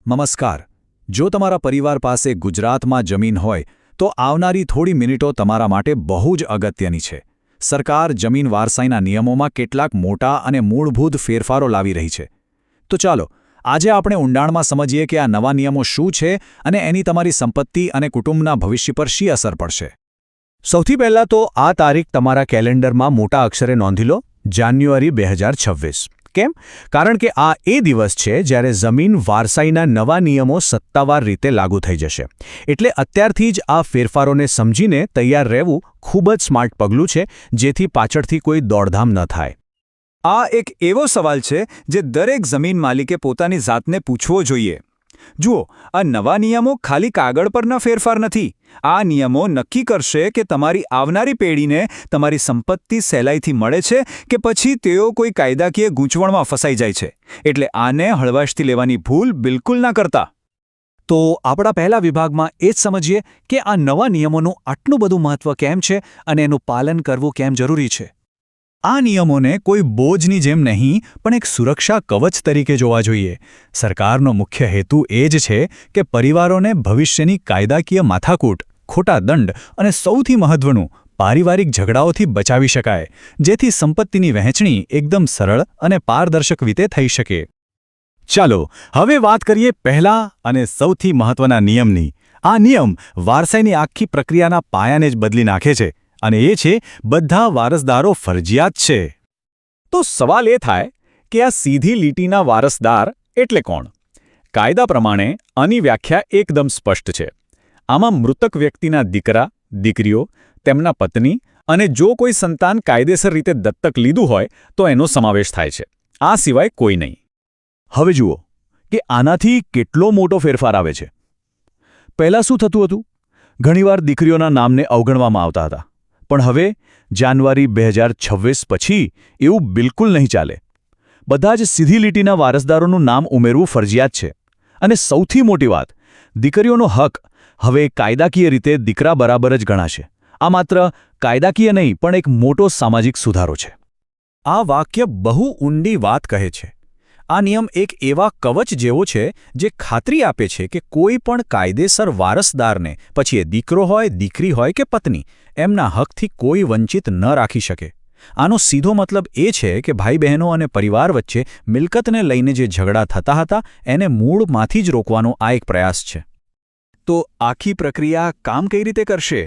નમસ્કાર. જો તમારા પરિવાર પાસે ગુજરાતમાં જમીન હોય તો આવનારી થોડી મિનિટો તમારા માટે બહુ જ અગત્યની છે. સરકાર જમીન વારસાઈના નિયમોમાં કેટલાક મોટા અને મૂળભૂત ફેરફારો લાવી રહી છે. તો ચાલો આજે આપણે ઊંડાણમાં સમજીએ કે આ નવા નિયમો શું છે અને એની તમારી સંપત્તિ અને કુટુંબના ભવિષ્ય પર શી અસર પડશે. સૌથી પહેલાં તો આ તારીખ તમારા કેલેન્ડરમાં મોટા અક્ષરે નોંધી લો, જાન્યુઆરી 2026. કેમ? કારણ કે આ એ દિવસ છે જ્યારે જમીન વારસાઈના નવા નિયમો સત્તાવાર રીતે લાગુ થઈ જશે. એટલે અત્યારથી જ આ ફેરફારોને સમજીને તૈયાર રહેવું ખૂબ જ સ્માર્ટ પગલું છે, જેથી પાછળથી કોઈ દોડધામ ન થાય. આ એક એવો સવાલ છે જે દરેક જમીન માલિકે પોતાની જાતને પૂછવો જોઈએ. જુઓ, આ નવા નિયમો ખાલી કાગળ પરના ફેરફાર નથી. આ નિયમો નક્કી કરશે કે તમારી આવનારી પેઢીને તમારી સંપત્તિ સહેલાઈથી મળે છે કે પછી તેઓ કોઈ કાયદાકીય ગૂંચવણમાં ફસાઈ જાય છે. એટલે આને હળવાશથી લેવાની ભૂલ બિલકુલ ના કરતા. તો આપણા પહેલા વિભાગમાં એ જ સમજીએ કે આ નવા નિયમોનું આટલું બધું મહત્વ કેમ છે અને એનું પાલન કરવું કેમ જરૂરી છે. આ નિયમોને કોઈ બોજની જેમ નહીં પણ એક સુરક્ષા કવચ તરીકે જોવા જોઈએ. સરકારનો મુખ્ય હેતુ એ જ છે કે પરિવારોને ભવિષ્યની કાયદાકીય માથાકૂટ, ખોટા દંડ અને સૌથી મહત્વનું પારિવારિક ઝઘડાઓથી બચાવી શકાય, જેથી સંપત્તિની વહેંચણી એકદમ સરળ અને પારદર્શક રીતે થઈ શકે. ચાલો હવે વાત કરીએ પહેલા અને સૌથી મહત્વના નિયમની. આ નિયમ વારસાઈની આખી પ્રક્રિયાના પાયાને જ બદલી નાખે છે. અને એ છે બધા વારસદારો ફરજિયાત છે. તો સવાલ એ થાય કે આ સીધી લીટીના વારસદાર એટલે કોણ? કાયદા પ્રમાણે આની વ્યાખ્યા એકદમ સ્પષ્ટ છે. આમાં મૃતક વ્યક્તિના દીકરા, દીકરીઓ, તેમના પત્ની અને જો કોઈ સંતાન કાયદેસર રીતે દત્તક લીધું હોય તો એનો સમાવેશ થાય છે. આ સિવાય કોઈ નહીં. હવે જુઓ કે આનાથી કેટલો મોટો ફેરફાર આવે છે. પહેલાં શું થતું હતું? ઘણીવાર દીકરીઓના નામને અવગણવામાં આવતા હતા. પણ હવે જાન્યુઆરી 2026 પછી એવું બિલકુલ નહીં ચાલે. બધા જ સીધી લીટીના વારસદારોનું નામ ઉમેરવું ફરજિયાત છે. અને સૌથી મોટી વાત, દીકરીઓનો હક હવે કાયદાકીય રીતે દીકરા બરાબર જ ગણાશે. આ માત્ર કાયદાકીય નહીં પણ એક મોટો સામાજિક સુધારો છે. આ વાક્ય બહુ ઊંડી વાત કહે છે. આ નિયમ એક એવા કવચ જેવો છે જે ખાતરી આપે છે કે કોઈ પણ કાયદેસર વારસદારને, પછી એ દીકરો હોય, દીકરી હોય કે પત્ની, એમના હકથી કોઈ વંચિત ન રાખી શકે. આનો સીધો મતલબ એ છે કે ભાઈ બહેનો અને પરિવાર વચ્ચે મિલકતને લઈને જે ઝઘડા થતા હતા એને મૂળમાંથી જ રોકવાનો આ એક પ્રયાસ છે. તો આખી પ્રક્રિયા કામ કઈ રીતે કરશે?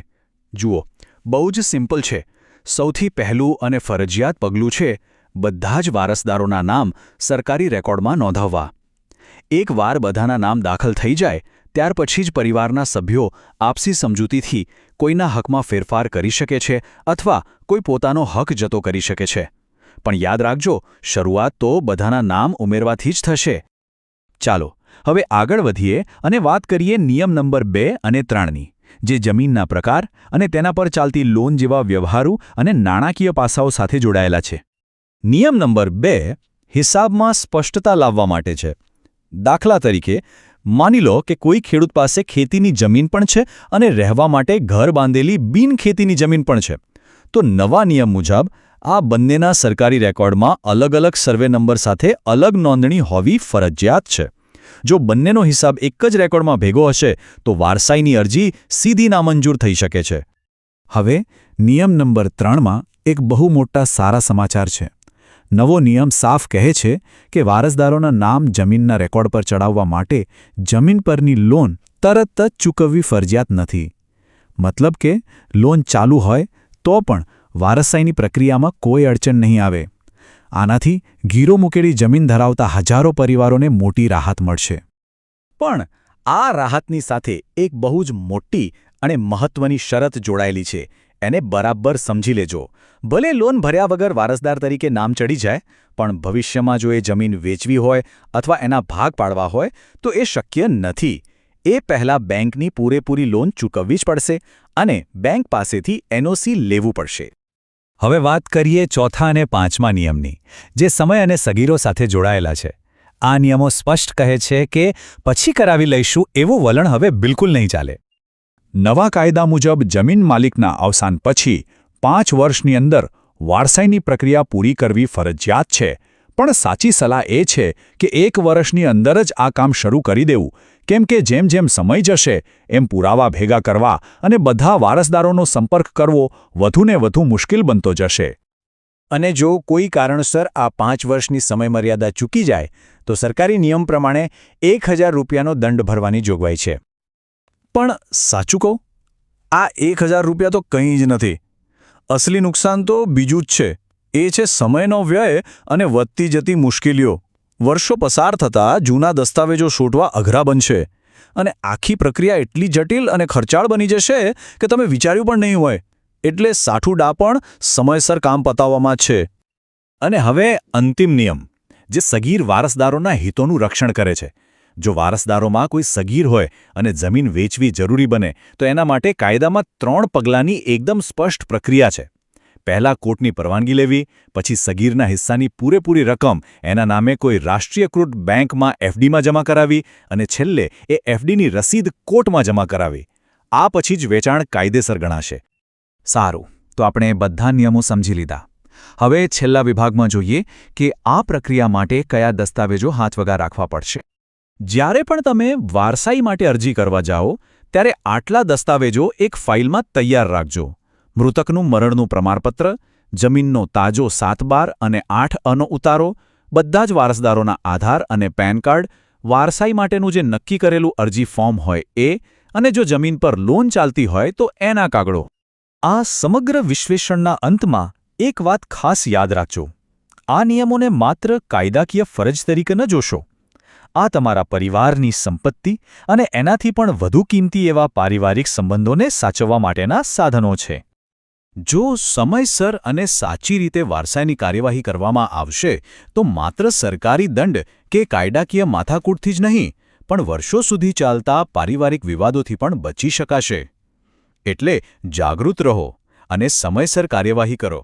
જુઓ, બહુ જ સિમ્પલ છે. સૌથી પહેલું અને ફરજિયાત પગલું છે બધા જ વારસદારોના નામ સરકારી રેકોર્ડમાં નોંધાવવા. એકવાર બધાના નામ દાખલ થઈ જાય ત્યાર પછી જ પરિવારના સભ્યો આપસી સમજૂતીથી કોઈના હકમાં ફેરફાર કરી શકે છે અથવા કોઈ પોતાનો હક જતો કરી શકે છે. પણ યાદ રાખજો, શરૂઆત તો બધાના નામ ઉમેરવાથી જ થશે. ચાલો હવે આગળ વધીએ અને વાત કરીએ નિયમ નંબર 2 અને 3ની, જે જમીનના પ્રકાર અને તેના પર ચાલતી લોન જેવા વ્યવહારુ અને નાણાકીય પાસાઓ સાથે જોડાયેલા છે. નિયમ નંબર 2 હિસાબમાં સ્પષ્ટતા લાવવા માટે છે. દાખલા તરીકે, માની લો કે કોઈ ખેડૂત પાસે ખેતીની જમીન પણ છે અને રહેવા માટે ઘર બાંધેલી બિનખેતીની જમીન પણ છે. તો નવા નિયમ મુજબ આ બંનેના સરકારી રેકોર્ડમાં અલગ અલગ સર્વે નંબર સાથે અલગ નોંધણી હોવી ફરજિયાત છે. જો બંનેનો હિસાબ એક જ રેકોર્ડમાં ભેગો હશે તો વારસાઈની અરજી સીધી નામંજૂર થઈ શકે છે. હવે નિયમ નંબર 3માં એક બહુ મોટા સારા સમાચાર છે. નવો નિયમ સાફ કહે છે કે વારસદારોના નામ જમીનના રેકોર્ડ પર ચડાવવા માટે જમીન પરની લોન તરત જ ચૂકવવી ફરજિયાત નથી. મતલબ કે લોન ચાલુ હોય તો પણ વારસાઈની પ્રક્રિયામાં કોઈ અડચણ નહીં આવે. આનાથી ગીરો મૂકેલી જમીન ધરાવતા હજારો પરિવારોને મોટી રાહત મળશે. પણ આ રાહતની સાથે એક બહુ જ મોટી અને મહત્વની શરત જોડાયેલી છે. એને બરાબર સમજી લેજો. ભલે લોન ભર્યા વગર વારસદાર તરીકે નામ ચડી જાય, પણ ભવિષ્યમાં જો એ જમીન વેચવી હોય અથવા એના ભાગ પાડવા હોય તો એ શક્ય નથી. એ પહેલાં બેંકની પૂરેપૂરી લોન ચૂકવવી જ પડશે અને બેંક પાસેથી એનઓસી લેવું પડશે. હવે વાત કરીએ ચોથા અને પાંચમા નિયમની, જે સમય અને સગીરો સાથે જોડાયેલા છે. આ નિયમો સ્પષ્ટ કહે છે કે પછી કરાવી લઈશું એવું વલણ હવે બિલકુલ નહીં ચાલે. નવા કાયદા મુજબ જમીન માલિકના અવસાન પછી 5 વર્ષની અંદર વારસાઈની પ્રક્રિયા પૂરી કરવી ફરજિયાત છે, પણ સાચી સલાહ એ છે કે 1 વર્ષની અંદર જ આ કામ શરૂ કરી દેવું, કેમ કે જેમ જેમ સમય જશે એમ પુરાવા ભેગા કરવા અને બધા વારસદારોનો સંપર્ક કરવો વધુને વધુ મુશ્કેલ બનતો જશે. અને જો કોઈ કારણસર આ 5 વર્ષની સમયમર્યાદા ચૂકી જાય તો સરકારી નિયમ પ્રમાણે 1000 રૂપિયાનો દંડ ભરવાની જોગવાઈ છે. પણ સાચું કહું, આ 1000 રૂપિયા તો કંઈ જ નથી. અસલી નુકસાન તો બીજું જ છે. એ છે સમયનો વ્યય અને વધતી જતી મુશ્કેલીઓ. વર્ષો પસાર થતાં જૂના દસ્તાવેજો શોધવા અઘરા બનશે અને આખી પ્રક્રિયા એટલી જટિલ અને ખર્ચાળ બની જશે કે તમે વિચાર્યું પણ નહીં હોય. એટલે સાઠું ડાપણ સમયસર કામ પતાવવામાં જ છે. અને હવે અંતિમ નિયમ, જે સગીર વારસદારોના હિતોનું રક્ષણ કરે છે. જો વારસદારોમાં કોઈ સગીર હોય અને જમીન વેચવી જરૂરી બને તો એના માટે કાયદામાં 3 પગલાંની એકદમ સ્પષ્ટ પ્રક્રિયા છે. પહેલાં કોર્ટની પરવાનગી લેવી, પછી સગીરના હિસ્સાની પૂરેપૂરી રકમ એના નામે કોઈ રાષ્ટ્રીયકૃત બેંકમાં એફડીમાં જમા કરાવી અને છેલ્લે એ એફડીની રસીદ કોર્ટમાં જમા કરાવી. આ પછી જ વેચાણ કાયદેસર ગણાશે. સારું, તો આપણે બધા નિયમો સમજી લીધા. હવે છેલ્લા વિભાગમાં જોઈએ કે આ પ્રક્રિયા માટે કયા દસ્તાવેજો હાથવગા રાખવા પડશે. જ્યારે પણ તમે વારસાઈ માટે અરજી કરવા જાઓ ત્યારે આટલા દસ્તાવેજો એક ફાઇલમાં તૈયાર રાખજો. મૃતકનું મરણનું પ્રમાણપત્ર, જમીનનો તાજો 7/12 અને 8 ઉતારો, બધા જ વારસદારોના આધાર અને પેન કાર્ડ, વારસાઈ માટેનું જે નક્કી કરેલું અરજી ફોર્મ હોય એ, અને જો જમીન પર લોન ચાલતી હોય તો એના કાગળો. આ સમગ્ર વિશ્લેષણના અંતમાં એક વાત ખાસ યાદ રાખજો. આ નિયમોને માત્ર કાયદાકીય ફરજ તરીકે ન જોશો. આ તમારા પરિવારની સંપત્તિ અને એનાથી પણ વધુ કિંમતી એવા પારિવારિક સંબંધોને સાચવવા માટેના સાધનો છે. જો સમયસર અને સાચી રીતે વારસાઈની કાર્યવાહી કરવામાં આવશે તો માત્ર સરકારી દંડ કે કાયદાકીય માથાકૂટથી જ નહીં, પણ વર્ષો સુધી ચાલતા પારિવારિક વિવાદોથી પણ બચી શકાશે. એટલે જાગૃત રહો અને સમયસર કાર્યવાહી કરો.